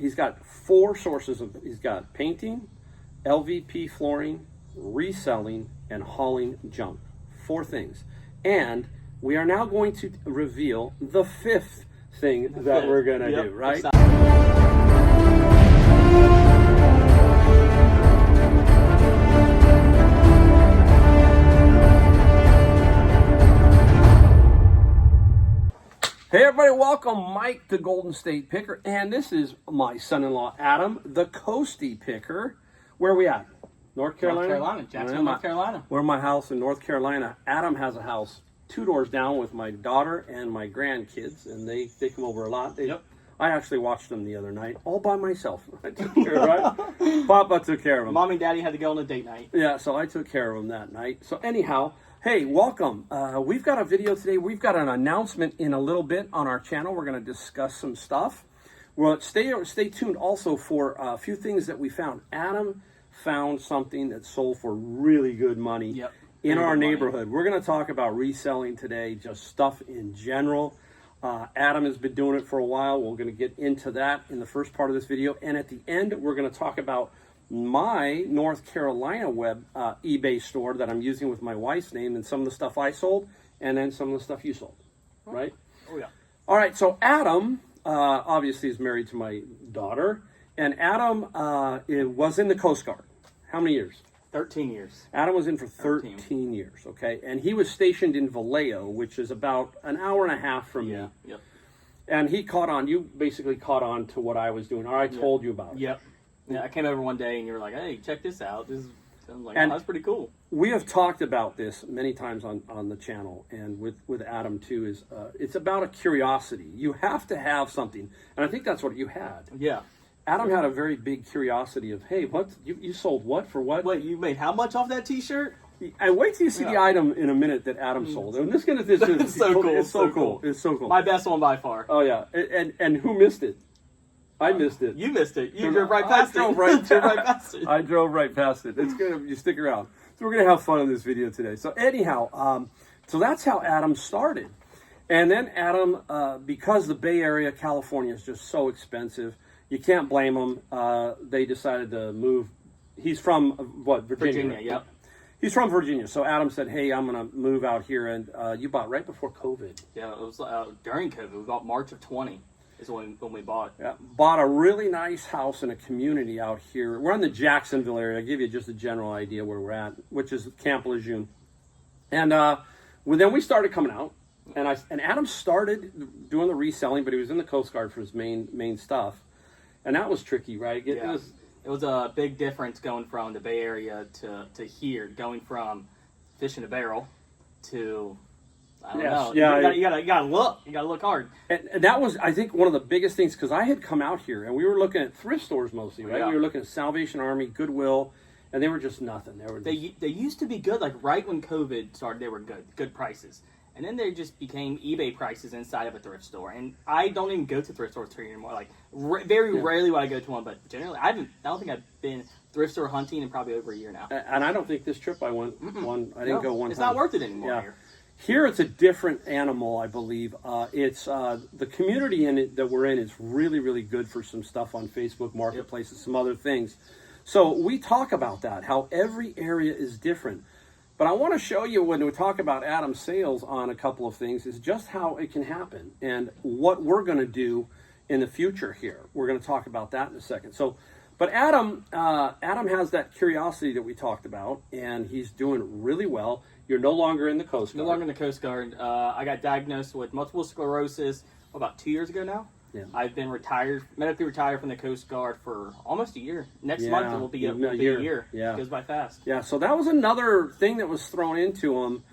he's got 4 sources of, he's got painting, LVP flooring, reselling, and hauling junk. 4 things. And we are now going to reveal the 5th thing that we're going to do, right? Hey everybody, welcome. Mike the Golden State Picker, and this is my son-in-law Adam, the Coastie Picker. Where are we at? North Carolina? North Carolina, Jacksonville, North Carolina. We're in my house in North Carolina. Adam has a house 2 doors down with my daughter and my grandkids, and they come over a lot. I actually watched them the other night, all by myself. I took care of right? Papa took care of them. Mommy and Daddy had to go on a date night. Yeah, so I took care of them that night. So anyhow, hey, welcome. We've got a video today. We've got an announcement in a little bit on our channel. We're going to discuss some stuff. Well, stay tuned also for a few things that we found. Adam found something that sold for really good money in our neighborhood. We're going to talk about reselling today, just stuff in general. Adam has been doing it for a while. We're going to get into that in the first part of this video. And at the end, we're going to talk about my North Carolina web eBay store that I'm using with my wife's name, and some of the stuff I sold, and then some of the stuff you sold, right? Oh, yeah. All right, so Adam obviously is married to my daughter, and Adam was in the Coast Guard. How many years? 13 years. Adam was in for 13 years, okay? And he was stationed in Vallejo, which is about an hour and a half from me. Yep. And he caught on, you basically caught on to what I was doing, or I told you about it. Yep. Yeah, I came over one day and you were like, hey, check this out. I'm like, oh, that's pretty cool. We have talked about this many times on the channel, and with Adam too, is it's about a curiosity. You have to have something, and I think that's what you had. Yeah. Adam had a very big curiosity of, hey, what you sold what for what? Wait, you made how much off that T-shirt? And wait till you see the item in a minute that Adam sold. And this is it's so cool. It's so cool. It's so cool. My best one by far. Oh yeah, and who missed it? I missed it. You missed it. You drove right past it. I drove right past it. It's good if you stick around. So we're going to have fun in this video today. So anyhow, so that's how Adam started. And then Adam, because the Bay Area, California is just so expensive, you can't blame him. They decided to move. He's from, what, Virginia? Virginia, yep. He's from Virginia. So Adam said, hey, I'm going to move out here. And you bought right before COVID. Yeah, it was during COVID. We bought March of 20. Is when we bought. Yeah, bought a really nice house in a community out here. We're in the Jacksonville area. I'll give you just a general idea where we're at, which is Camp Lejeune. And then we started coming out, and Adam started doing the reselling, but he was in the Coast Guard for his main stuff, and that was tricky, right? It was a big difference going from the Bay Area to here, going from fish in a barrel to. I don't know. Yeah, you gotta look. You gotta look hard. And that was, I think, one of the biggest things, because I had come out here and we were looking at thrift stores mostly, right? Yeah. We were looking at Salvation Army, Goodwill, and they were just nothing. They used to be good. Like right when COVID started, they were good prices, and then they just became eBay prices inside of a thrift store. And I don't even go to thrift stores anymore. Like very rarely would I go to one, but generally I don't think I've been thrift store hunting in probably over a year now. And I don't think this trip I went one. I didn't go one. It's time. not worth it anymore here. Here it's a different animal, I believe. It's the community in it that we're in is really, really good for some stuff on Facebook Marketplaces, some other things. So we talk about that, how every area is different. But I want to show you when we talk about Adam's sales on a couple of things is just how it can happen and what we're going to do in the future here. We're going to talk about that in a second. So, but Adam has that curiosity that we talked about, and he's doing really well. You're no longer in the Coast Guard. No longer in the Coast Guard. I got diagnosed with multiple sclerosis about 2 years ago now. Yeah. I've been medically retired from the Coast Guard for almost a year. Next month it will be a year. Yeah. It goes by fast. Yeah, so that was another thing that was thrown into him.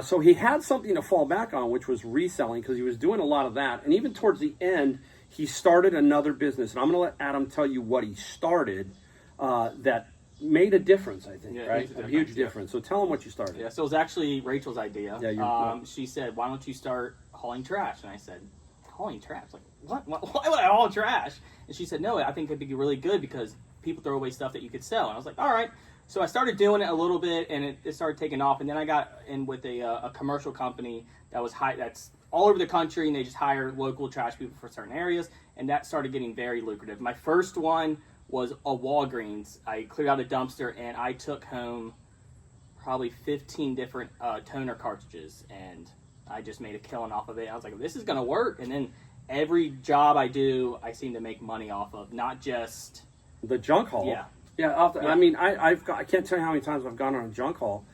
So he had something to fall back on, which was reselling, because he was doing a lot of that. And even towards the end, he started another business. And I'm going to let Adam tell you what he started that made a difference, I think, right? A huge difference. So tell him what you started. Yeah, so it was actually Rachel's idea. Yeah, she said, why don't you start hauling trash? And I said, hauling trash? Like, what? Why would I haul trash? And she said, no, I think it'd be really good because people throw away stuff that you could sell. And I was like, all right. So I started doing it a little bit, and it started taking off. And then I got in with a commercial company that's all over the country, and they just hire local trash people for certain areas. and that started getting very lucrative. My first one was a Walgreens. I cleared out a dumpster, and I took home probably 15 different toner cartridges, and I just made a killing off of it. I was like, this is going to work. And then every job I do, I seem to make money off of, not just the junk haul. Yeah. Yeah, I mean, I can't tell you how many times I've gone on a junk haul,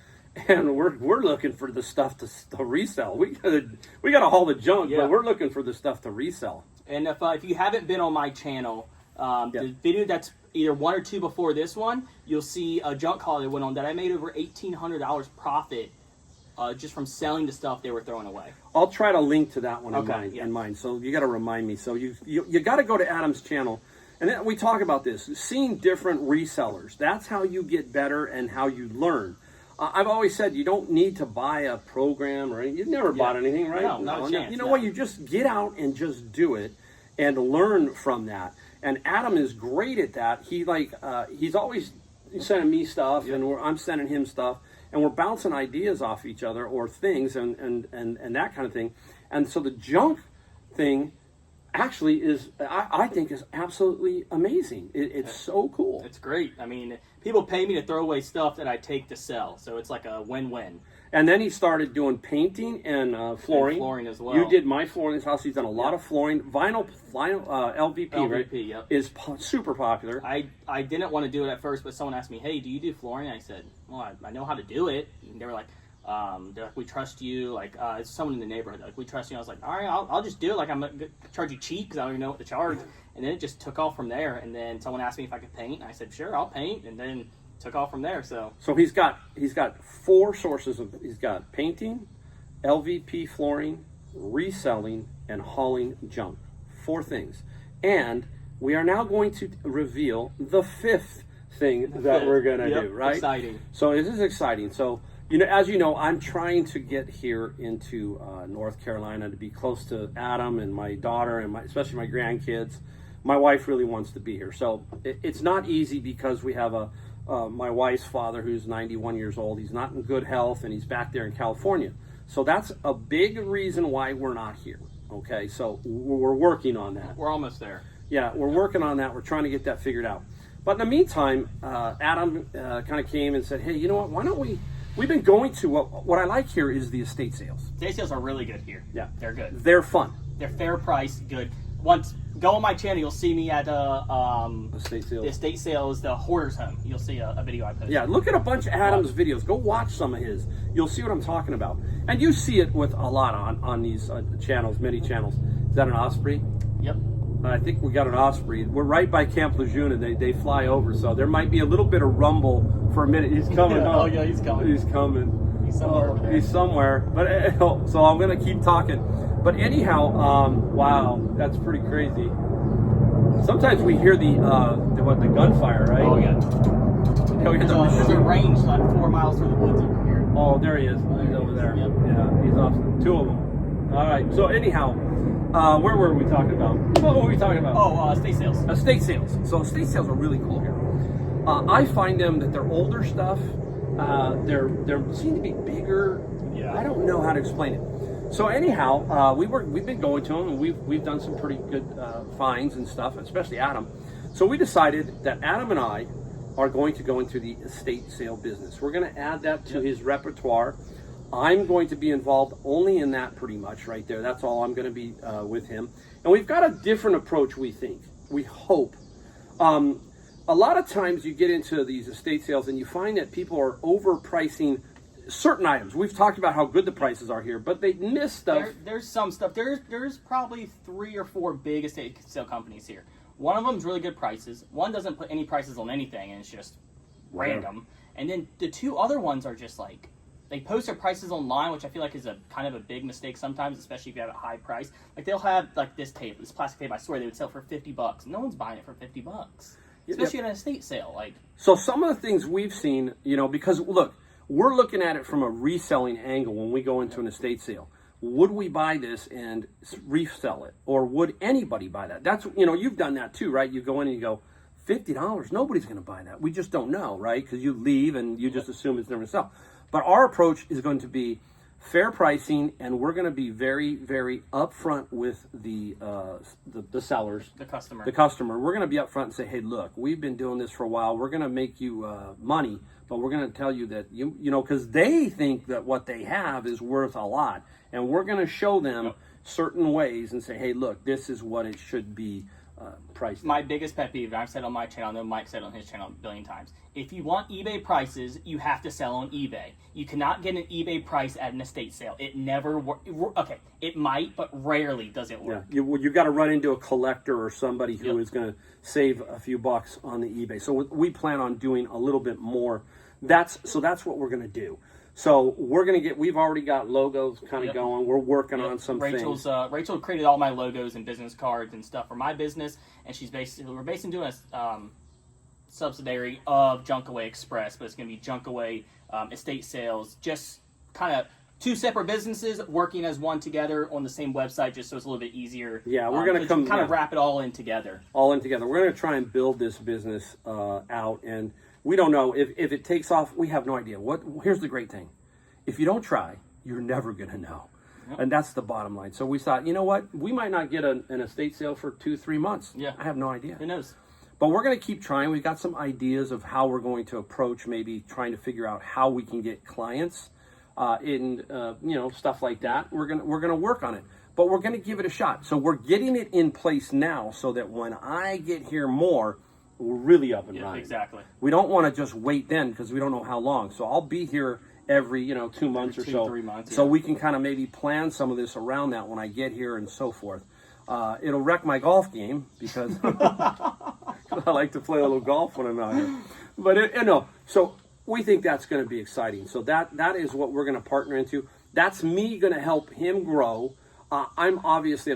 and we're looking for the stuff to resell. We gotta haul the junk, but we're looking for the stuff to resell. And if you haven't been on my channel, the video that's either one or two before this one, you'll see a junk haul that went on that I made over $1,800 profit just from selling the stuff they were throwing away. I'll try to link to that one in mine. So you got to remind me. So you got to go to Adam's channel. And then we talk about this, seeing different resellers. That's how you get better and how you learn. I've always said you don't need to buy a program or anything. You've never bought anything, right? No, not a chance. You know what? You just get out and just do it and learn from that. And Adam is great at that. He's always sending me stuff, and I'm sending him stuff, and we're bouncing ideas off each other or things and that kind of thing. And so the junk thing actually is, I think, is absolutely amazing. It's so cool. It's great. I mean, people pay me to throw away stuff that I take to sell, so it's like a win-win. And then he started doing painting and flooring. And flooring as well. You did my flooring in his house. He's done a lot of flooring. Vinyl LVP, right? Yep. Is super popular. I didn't want to do it at first, but someone asked me, hey, do you do flooring? I said, well, I know how to do it. And they were like, we trust you. Like, it's someone in the neighborhood. Like, we trust you. I was like, all right, I'll just do it. Like, I'm going to charge you cheap because I don't even know what to charge. And then it just took off from there. And then someone asked me if I could paint. And I said, sure, I'll paint. And then took off from there. So he's got 4 sources of, he's got painting, LVP flooring, reselling, and hauling junk. 4 things. And we are now going to reveal the 5th thing that we're going to do, right? Exciting. So this is exciting. So, as you know, I'm trying to get here into North Carolina to be close to Adam and my daughter and especially my grandkids. My wife really wants to be here. So it's not easy because we have my wife's father who's 91 years old. He's not in good health, and he's back there in California. So that's a big reason why we're not here. Okay, so we're working on that. We're almost there. Yeah, we're working on that. We're trying to get that figured out. But in the meantime, Adam kind of came and said, hey, you know what? Why don't we've been going to, what I like here is the estate sales. Estate sales are really good here. Yeah. They're good. They're fun. They're fair price, good. Once go on my channel, you'll see me at estate sales. The estate sales, the hoarder's home. You'll see a video I posted. Yeah, look at a bunch of Adam's videos. Go watch some of his. You'll see what I'm talking about. And you see it with a lot on these channels, many channels. Is that an Osprey? Yep. I think we got an Osprey. We're right by Camp Lejeune, and they fly over, so there might be a little bit of rumble for a minute. He's coming. Oh yeah, he's coming. He's coming. He's somewhere over there. He's somewhere. But so I'm gonna keep talking. But anyhow, wow, that's pretty crazy. Sometimes we hear the gunfire, right? Oh yeah. There's a range like 4 miles through the woods over here. Oh, there he is. He's over there. Yep. Yeah, he's off. 2 of them. All right. So anyhow, where were we talking about? What were we talking about? Oh, estate sales. Estate sales. So estate sales are really cool here. I find them that they're older stuff. They seem to be bigger. Yeah. I don't know how to explain it. So anyhow, we've been going to them, and we've done some pretty good finds and stuff, especially Adam. So we decided that Adam and I are going to go into the estate sale business. We're going to add that to his repertoire. I'm going to be involved only in that pretty much right there. That's all I'm going to be with him. And we've got a different approach, we think. We hope. A lot of times you get into these estate sales and you find that people are overpricing certain items. We've talked about how good the prices are here, but they miss stuff. There's some stuff. There's probably 3 or 4 big estate sale companies here. One of them's really good prices. One doesn't put any prices on anything, and it's just random. And then the 2 other ones are just like, they post their prices online, which I feel like is a kind of a big mistake sometimes, especially if you have a high price. Like they'll have like this tape, this plastic tape. I swear they would sell for $50. No one's buying it for $50, especially at an estate sale. Like, so some of the things we've seen, because look, we're looking at it from a reselling angle when we go into an estate sale. Would we buy this and resell it, or would anybody buy that? That's you've done that too, right? You go in and you go, $50. Nobody's going to buy that. We just don't know, right? Because you leave and you just assume it's never going to sell. But our approach is going to be, fair pricing, and we're going to be very, very upfront with the sellers, the customer. We're going to be upfront and say, hey, look, we've been doing this for a while. We're going to make you money, but we're going to tell you that you know, because they think that what they have is worth a lot, and we're going to show them certain ways and say, hey, look, this is what it should be priced. My biggest pet peeve, I've said on my channel, I know Mike said on his channel a billion times. If you want eBay prices, you have to sell on eBay. You cannot get an eBay price at an estate sale. It never works. Okay, it might, but rarely does it work. Yeah, you got to run into a collector or somebody who is going to save a few bucks on the eBay. So we plan on doing a little bit more. That's what we're going to do. So we're going to we've already got logos kind of going. We're working on some things. Rachel created all my logos and business cards and stuff for my business, and we're basically doing a subsidiary of Junkaway Express, but it's going to be Junkaway Estate Sales, just kind of two separate businesses working as one together on the same website, just so it's a little bit easier. Yeah, we're going to kind of wrap it all in together. We're going to try and build this business out, and we don't know if it takes off. We have no idea. Here's the great thing: if you don't try, you're never going to know. Yep. And that's the bottom line. So we thought, you know what? We might not get an estate sale for 2-3 months. Yeah, I have no idea. Who knows? But we're going to keep trying. We've got some ideas of how we're going to approach, maybe trying to figure out how we can get clients in stuff like that. We're going to work on it, but we're going to give it a shot. So we're getting it in place now, so that when I get here more, we're really up and running. Exactly. We don't want to just wait then, because we don't know how long. So I'll be here every 2 months or so, 3 months. So we can kind of maybe plan some of this around that when I get here and so forth. It'll wreck my golf game, because I like to play a little golf when I'm not here. But so we think that's going to be exciting. So that is what we're going to partner into. That's me going to help him grow. I'm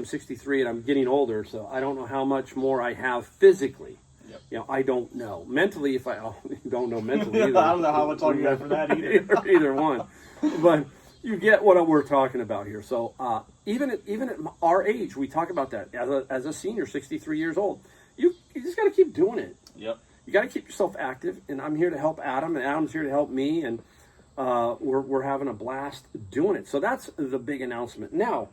63 and I'm getting older, so I don't know how much more I have physically. Yep. I don't know. Mentally, if I don't know mentally either. I don't know how much longer you have for that either. Either one. But you get what we're talking about here. So even at our age, we talk about that as a senior, 63 years old. You just got to keep doing it. Yep. You got to keep yourself active, and I'm here to help Adam, and Adam's here to help me, and we're having a blast doing it. So that's the big announcement. Now,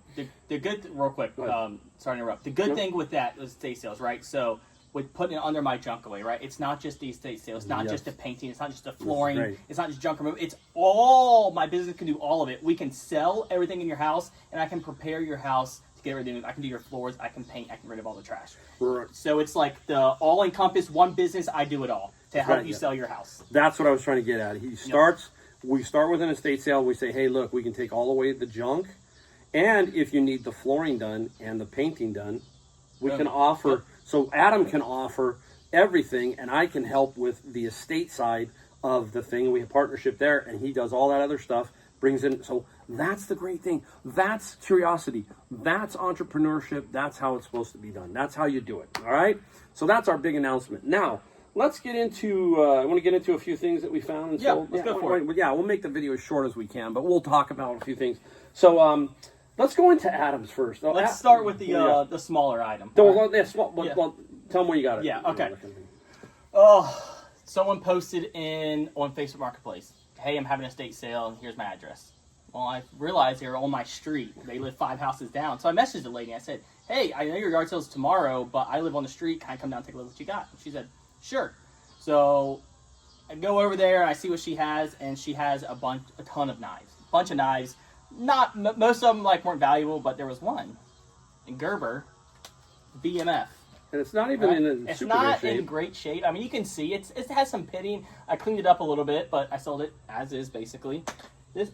the good, real quick, sorry to interrupt. The good thing with that is estate sales, right? So with putting it under my Junkaway, right? It's not just the estate sale. It's not just the painting. It's not just the flooring. It's not just junk removal. It's all, my business can do all of it. We can sell everything in your house, and I can prepare your house to get rid of it. I can do your floors. I can paint. I can get rid of all the trash. Right. So it's like the all-encompass one business. I do it all to help you sell your house. That's what I was trying to get at. We start with an estate sale. We say, hey, look, we can take all away the junk, and if you need the flooring done and the painting done, we can offer. Yep. So Adam can offer everything, and I can help with the estate side of the thing. We have partnership there, and he does all that other stuff, brings in. So that's the great thing. That's curiosity. That's entrepreneurship. That's how it's supposed to be done. That's how you do it. All right? So that's our big announcement. Now, let's get into, I want to get into a few things that we found. And let's go for it. Yeah, we'll make the video as short as we can, but we'll talk about a few things. So, let's go into Adam's first. Let's start with the smaller item. Well, tell them where you got it. Yeah, okay. Someone posted on Facebook Marketplace, hey, I'm having a estate sale, and here's my address. Well, I realized they were on my street. They live 5 houses down. So I messaged the lady. I said, hey, I know your yard sale's tomorrow, but I live on the street. Can I come down and take a look at what you got? And she said, sure. So I go over there, I see what she has, and she has a ton of knives. Bunch of knives. Not most of them weren't valuable, but there was one in Gerber, BMF. And it's not even in great shape. I mean, you can see it has some pitting. I cleaned it up a little bit, but I sold it as is basically.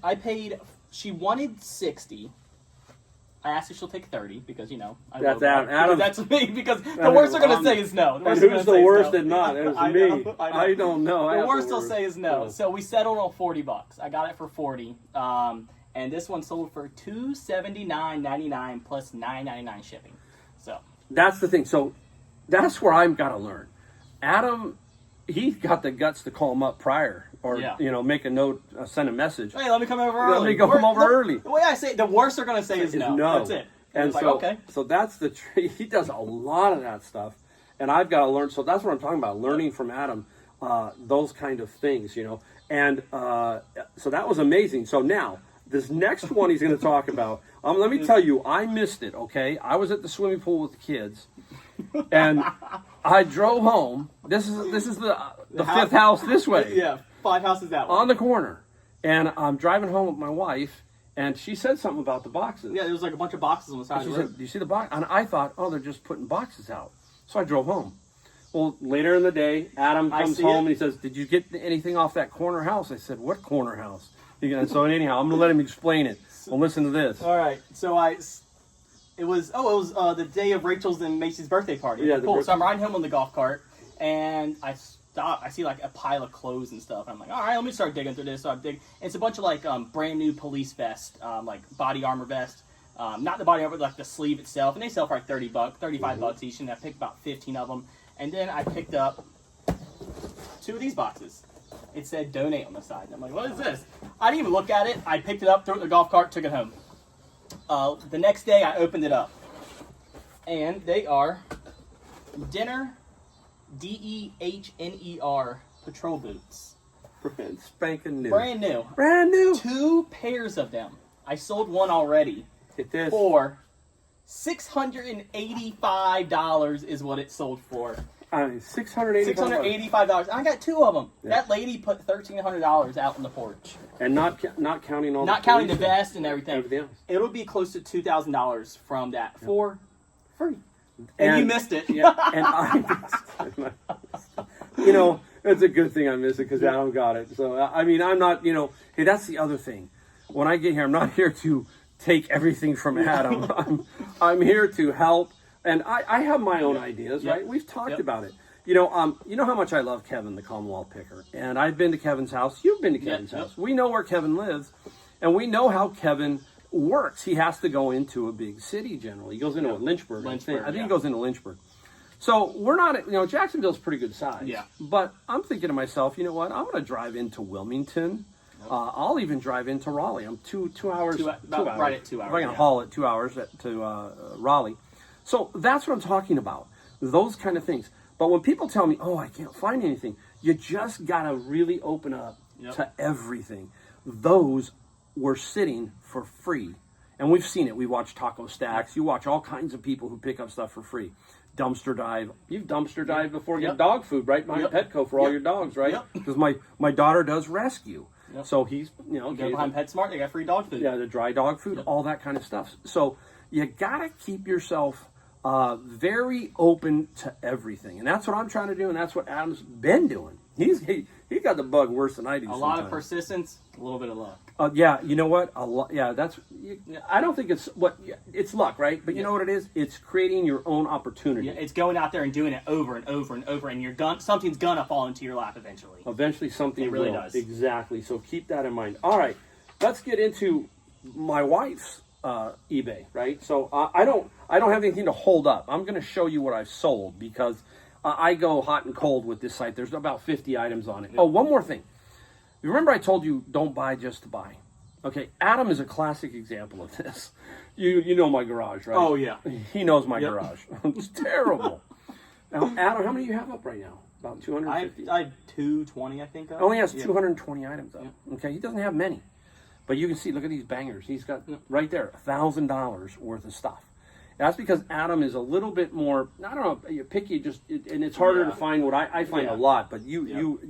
I paid. She wanted 60. I asked if she'll take 30 because that's Adam. That's me because the worst they're gonna say is no. And who's the worst and not? It's me. I don't know. The worst they'll say is no. So we settled on $40. I got it for 40. And this one sold for $279.99 plus $9.99 shipping. So that's the thing. So that's where I've got to learn. Adam, he got the guts to call him up prior, or make a note, send a message. Hey, let me come over early. Let me come over early. The way I say it, the worst they're going to say is no. That's it. And so, okay. So that's he does a lot of that stuff, and I've got to learn. So that's what I'm talking about, learning from Adam, those kind of things, And so that was amazing. So now, This next one he's going to talk about. Let me tell you, I missed it. Okay, I was at the swimming pool with the kids, and I drove home. This is the fifth house this way. Yeah, 5 houses that way. On the corner, and I'm driving home with my wife, and she said something about the boxes. Yeah, there was like a bunch of boxes on the side of the She road. said, "Do you see the box?" And I thought, "Oh, they're just putting boxes out." So I drove home. Well, later in the day, Adam comes home and he says, "Did you get anything off that corner house?" I said, "What corner house?" And so anyhow, I'm going to let him explain it. Well, listen to this. All right. So it was the day of Rachel's and Macy's birthday party. Yeah, cool. So I'm riding home on the golf cart, and I stop. I see like a pile of clothes and stuff. I'm like, all right, let me start digging through this. So I dig. And it's a bunch of like brand new police vest, like body armor vest. Not the body armor, but like the sleeve itself. And they sell for like $30, $35 each. And I picked about 15 of them. And then I picked up 2 of these boxes. It said donate on the side. And I'm like, what is this? I didn't even look at it. I picked it up, threw it in the golf cart, took it home. The next day, I opened it up. And they are Denner, Dehner patrol boots. Brand spanking new. Brand new. Brand new. 2 pairs of them. I sold one already. Hit this. For $685 is what it sold for. I mean, $685. $685. I got 2 of them. Yeah. That lady put $1,300 out on the porch. And not counting all Not counting the vest and everything. Everything else. It'll be close to $2,000 from that for free. And you missed it. Yeah, and I missed it. You know, it's a good thing I missed it because Adam got it. So, I mean, I'm not, hey, that's the other thing. When I get here, I'm not here to take everything from Adam. I'm here to help. And I have my own ideas, right? We've talked about it. You know how much I love Kevin, the Commonwealth picker. And I've been to Kevin's house. You've been to Kevin's house. We know where Kevin lives. And we know how Kevin works. He has to go into a big city generally. He goes into Lynchburg. I think he goes into Lynchburg. So we're not, Jacksonville's a pretty good size. Yeah. But I'm thinking to myself, you know what? I'm going to drive into Wilmington. I'll even drive into Raleigh. I'm two hours. Two hours. Right at 2 hours. If I can haul it 2 hours to Raleigh. So that's what I'm talking about. Those kind of things. But when people tell me, oh, I can't find anything, you just got to really open up to everything. Those were sitting for free. And we've seen it. We watch Taco Stacks. You watch all kinds of people who pick up stuff for free. Dumpster dive. You've dumpster dived before. Get dog food right behind Petco for all your dogs, right? Because my daughter does rescue. So he's, go behind PetSmart, they got free dog food. Yeah, the dry dog food, all that kind of stuff. So you got to keep yourself very open to everything. And that's what I'm trying to do, and that's what Adam's been doing. He got the bug worse than I do. A lot of persistence, a little bit of luck. Yeah, you know what? I don't think it's luck, right? But you know what it is? It's creating your own opportunity. Yeah, it's going out there and doing it over and over and over, and something's gonna fall into your lap eventually. Eventually, something really will. does. Exactly. So keep that in mind. All right, let's get into my wife's eBay. Right. So I don't have anything to hold up. I'm going to show you what I've sold because I go hot and cold with this site. There's about 50 items on it. Oh, one more thing. You remember I told you don't buy just to buy. Okay, Adam is a classic example of this. You know my garage, right? Oh, yeah. He knows my garage. It's terrible. Now, Adam, how many do you have up right now? About 250? I had 220, I think. Only has 220 items up. Okay, he doesn't have many. But you can see, look at these bangers. He's got, right there, $1,000 worth of stuff. That's because Adam is a little bit more, I don't know, picky, and it's harder to find what I find a lot. But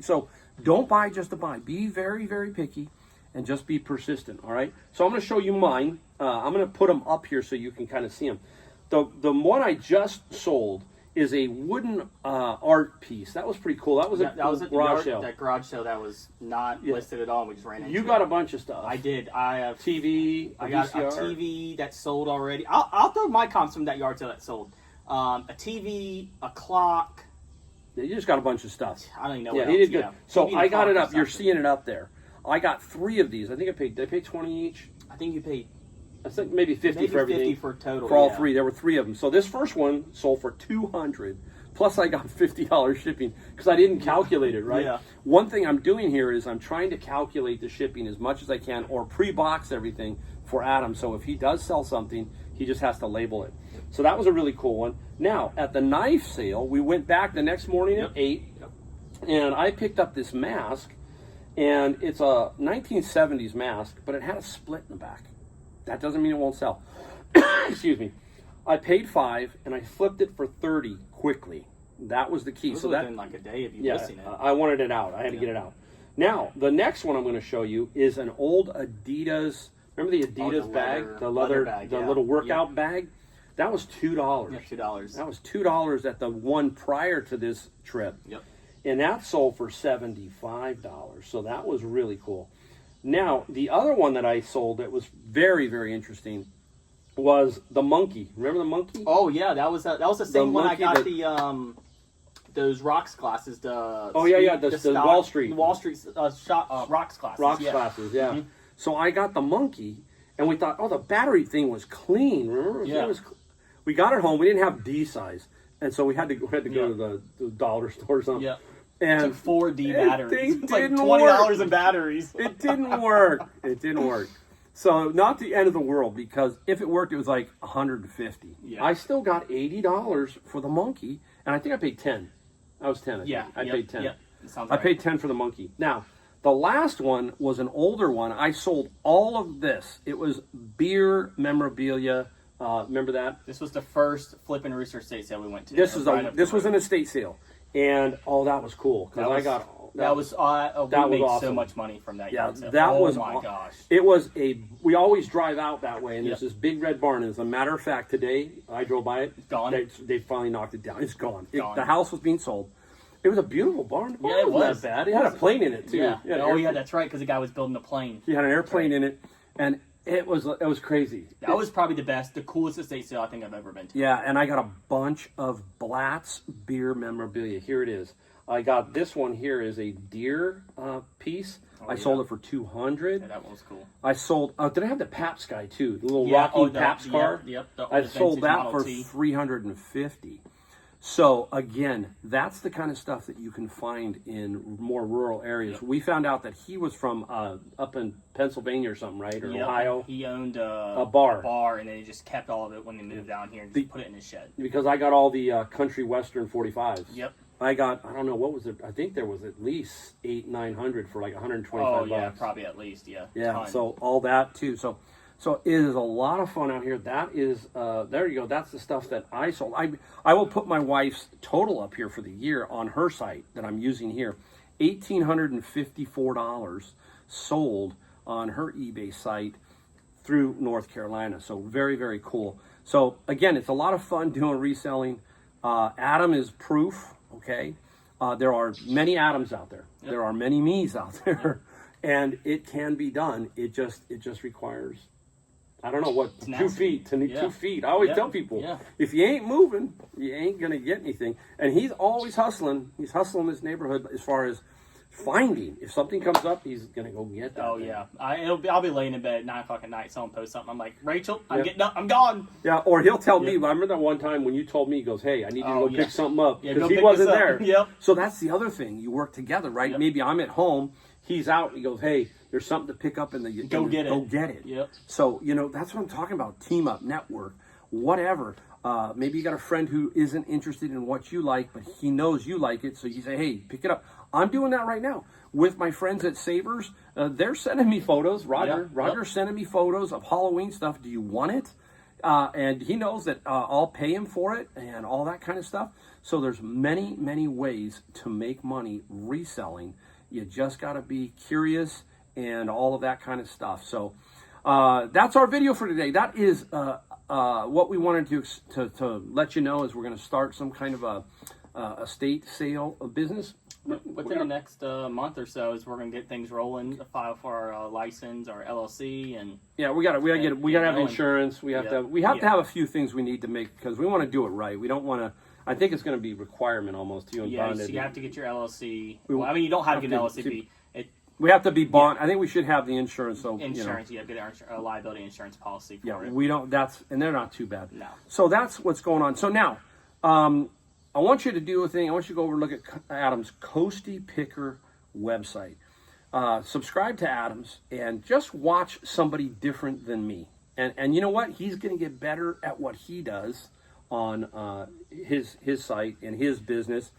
so don't buy just to buy. Be very, very picky and just be persistent, all right? So I'm going to show you mine. I'm going to put them up here so you can kind of see them. The one I just sold is a wooden art piece. That was pretty cool. That was a garage sale. That garage sale that was not listed at all. We just ran into it. You got a bunch of stuff. I did. I have TV. I got a TV that sold already. I'll throw my comps from that yard sale that sold. A TV, a clock. Yeah, you just got a bunch of stuff. I don't even know. Yeah, what he else. did good. Yeah. So I got it up. You're seeing it up there. I got 3 of these. I think did I pay 20 each? I think you paid. I think maybe 50 for everything. 50 for total. For all 3. There were 3 of them. So this first one sold for $200. Plus I got $50 shipping because I didn't calculate it, right? Yeah. One thing I'm doing here is I'm trying to calculate the shipping as much as I can or pre-box everything for Adam. So if he does sell something, he just has to label it. So that was a really cool one. Now, at the knife sale, we went back the next morning at 8, and I picked up this mask. And it's a 1970s mask, but it had a split in the back. That doesn't mean it won't sell. Excuse me. I paid $5 and I flipped it for $30 quickly. That was the key. It was so within like a day of you listing it. I wanted it out. I had to get it out. Now, the next one I'm going to show you is an old Adidas. Remember the Adidas bag? The leather bag, the little workout bag? That was $2. Yeah, $2. That was $2 at the one prior to this trip. Yep. And that sold for $75. So that was really cool. Now, the other one that I sold that was very, very interesting was the monkey. Remember the monkey? Oh yeah, that was the same one I got that, those rocks classes. The Wall Street rocks classes. Rocks classes, yeah. Mm-hmm. So I got the monkey, and we thought, oh, the battery thing was clean. Remember? Yeah. We got it home. We didn't have D size, and so we had to go to the dollar store or something. Yeah. And it took 4D batteries. It's like $20 in batteries. It didn't work. It didn't work. So not the end of the world, because if it worked, it was like $150. Yeah. I still got $80 for the monkey, and I think I paid 10. I was 10. I paid 10. Yep. Sounds I right. paid 10 for the monkey. Now, the last one was an older one. I sold all of this. It was beer memorabilia. Remember that? This was the first flipping rooster estate sale we went to. This was an estate sale, and that was cool because I got. We made awesome. so much money from that. Yeah, sale. that was. Oh my gosh! It was we always drive out that way, and there's this big red barn. As a matter of fact, today I drove by it. Gone. They finally knocked it down. It's gone. Gone. The house was being sold. It was a beautiful barn. Yeah, it was. Not bad. It had a plane in it too. Yeah. That's right. Because the guy was building a plane. He had an airplane in it, and it was crazy. That was probably the coolest estate sale I think I've ever been to. Yeah, and I got a bunch of Blatz beer memorabilia. Here it is. I got this one here is a deer piece. I sold it for $200. Yeah, that one was cool. I sold. Did I have the Pabst guy too? The little Rocky Pabst car. Yep. I sold that for $350. So again, that's the kind of stuff that you can find in more rural areas. Yep. We found out that he was from up in Pennsylvania or something, right? Or Ohio. He owned a bar, and then he just kept all of it when they moved down here and just put it in his shed. Because I got all the country western 45s. Yep. I got, I don't know, what was it? I think there was at least 800-900 for like 125 bucks. Yeah, probably at least, yeah. Yeah, ton. so all that too. So it is a lot of fun out here. That is, there you go. That's the stuff that I sold. I will put my wife's total up here for the year on her site that I'm using here. $1,854 sold on her eBay site through North Carolina. So very, very cool. So again, it's a lot of fun doing reselling. Adam is proof. Okay, there are many Adams out there. Yep. There are many me's out there, and it can be done. It just requires, I don't know what, 2 feet to 2 feet. I always tell people, if you ain't moving, you ain't gonna get anything. And he's always hustling. He's hustling this neighborhood as far as finding. If something comes up, he's gonna go get that. Oh thing. Yeah, I'll be laying in bed at 9 o'clock at night. Someone posts something. I'm like, Rachel, I'm getting up. I'm gone. Yeah, or he'll tell me. But I remember that one time when you told me, he goes, "Hey, I need you to go pick something up," because he wasn't there. Yep. So that's the other thing. You work together, right? Yep. Maybe I'm at home. He's out. He goes, "Hey, there's something to pick up in the go get it." Yep. So that's what I'm talking about. Team up, network, whatever. Maybe you got a friend who isn't interested in what you like, but he knows you like it. So you say, "Hey, pick it up." I'm doing that right now with my friends at Savers. They're sending me photos. Roger's sending me photos of Halloween stuff. Do you want it? And he knows that I'll pay him for it and all that kind of stuff. So there's many, many ways to make money reselling. You just got to be curious and all of that kind of stuff. So that's our video for today. That is what we wanted to let you know is we're going to start some kind of a estate sale of business. Within the next month or so, is we're gonna get things rolling. File for our license, our LLC, and we gotta have insurance. We have to have a few things we need to make because we want to do it right. We don't want to. I think it's going to be a requirement almost to you bonded. So you have to get your LLC. You don't have to get an LLC. We have to be bond. I think we should have the insurance. So insurance, you have to get a liability insurance policy for it. We don't. And they're not too bad. No. So that's what's going on. So now, I want you to do a thing. I want you to go over and look at Adam's Coastie Picker website. Subscribe to Adam's and just watch somebody different than me. And you know what? He's going to get better at what he does on his site and his business.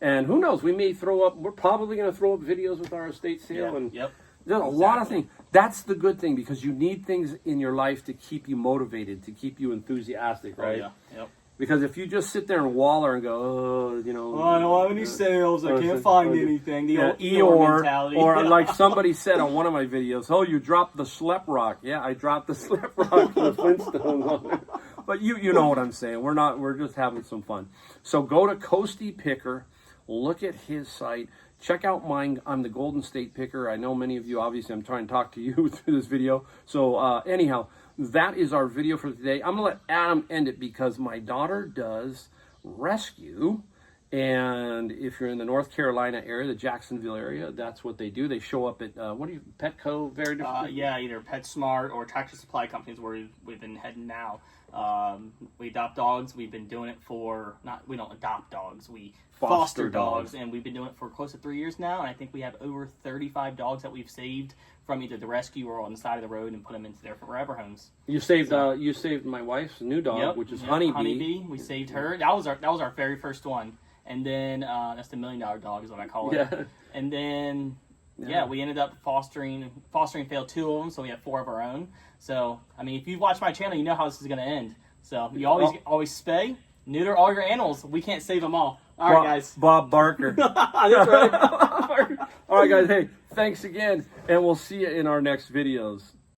And who knows, we may throw up, we're probably going to throw up videos with our estate sale. And Yep. there's a lot of things. That's the good thing, because you need things in your life to keep you motivated, to keep you enthusiastic, right? Oh, yeah. Yep. Because if you just sit there and waller and go, oh, you know, Oh, I don't have any sales. I can't find anything. The old Eeyore mentality. Or like somebody said on one of my videos, oh, you dropped the slep rock. Yeah, I dropped the slep rock for the Flintstones. But you know what I'm saying. We're just having some fun. So go to Coasty Picker, look at his site. Check out mine. I'm the Golden State Picker. I know many of you, obviously, I'm trying to talk to you through this video. So anyhow, that is our video for today. I'm going to let Adam end it because my daughter does rescue. And if you're in the North Carolina area, the Jacksonville area, that's what they do. They show up at, Petco, very different? Yeah, either PetSmart or Tractor Supply companies where we've been heading now. We adopt dogs. We've been doing it for, we don't adopt dogs. We foster dogs. And we've been doing it for close to 3 years now. And I think we have over 35 dogs that we've saved from either the rescue or on the side of the road and put them into their forever homes. You saved my wife's new dog, which is Honeybee. Honeybee. We saved her. That was our very first one. And then that's the $1 million dog is what I call it. Yeah. And then we ended up fostering failed 2 of them, so we have 4 of our own. So I mean, if you watch my channel, you know how this is going to end. So you always spay, neuter all your animals. We can't save them all. All right, guys. Bob Barker. That's right. All right, guys. Hey, thanks again, and we'll see you in our next videos.